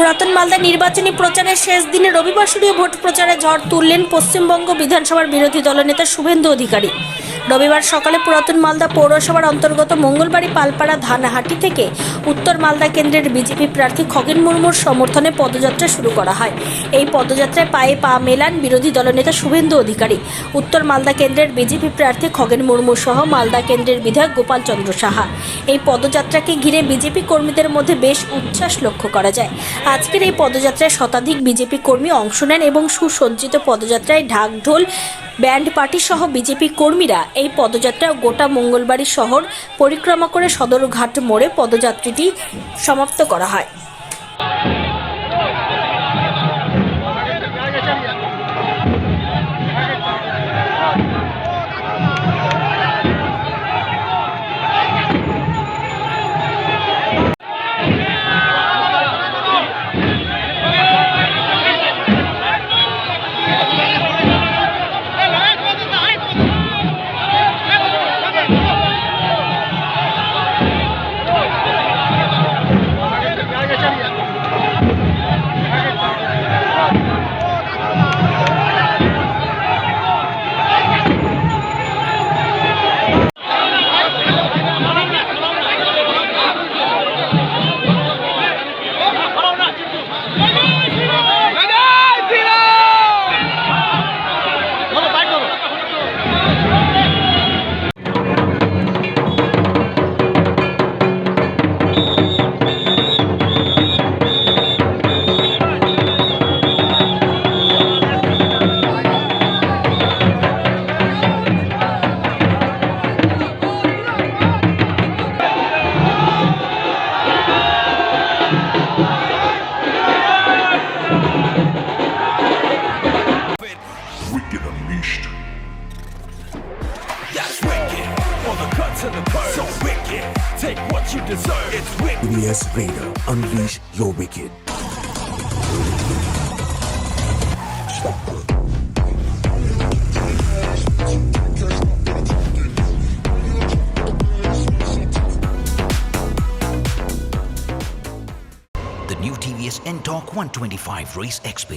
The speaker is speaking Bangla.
পুরাতন মালদা নির্বাচনী প্রচারের শেষ দিনে রবিবার শুরুও ভোট প্রচারে ঝড় তুললেন পশ্চিমবঙ্গ বিধানসভার বিরোধী দলনেতা শুভেন্দু অধিকারী। রবিবার সকালে পুরাতন মালদা পৌরসভার অন্তর্গত মঙ্গলবাড়ি পালপাড়া ধানহাটি থেকে উত্তর মালদা কেন্দ্রের বিজেপি প্রার্থী খগেন মুর্মুর সমর্থনে পদযাত্রা শুরু করা হয়। এই পদযাত্রায় পায়ে পা মেলান বিরোধী দলনেতা শুভেন্দু অধিকারী। উত্তর মালদা কেন্দ্রের বিজেপি প্রার্থী খগেন মুর্মু সহ মালদা কেন্দ্রের বিধায়ক গোপাল চন্দ্র সাহা। এই পদযাত্রাকে ঘিরে বিজেপি কর্মীদের মধ্যে বেশ উচ্ছ্বাস লক্ষ্য করা যায়। আজকের এই পদযাত্রায় শতাধিক বিজেপি কর্মী অংশ নেন এবং সুসজ্জিত পদযাত্রায় ঢাক ঢোল ব্যান্ড পার্টি সহ বিজেপি কর্মীরা এই পদযাত্রায় গোটা মঙ্গলবাড়ি শহর পরিক্রমা করে সদরঘাট মোড়ে পদযাত্রাটি সমাপ্ত করা হয়। Wicked Unleashed. That's wicked. All the cuts and the curves. So wicked. Take what you deserve. It's wicked. TVS Raider. Unleash your wicked. The new TVS N-Torque 125 Race XP.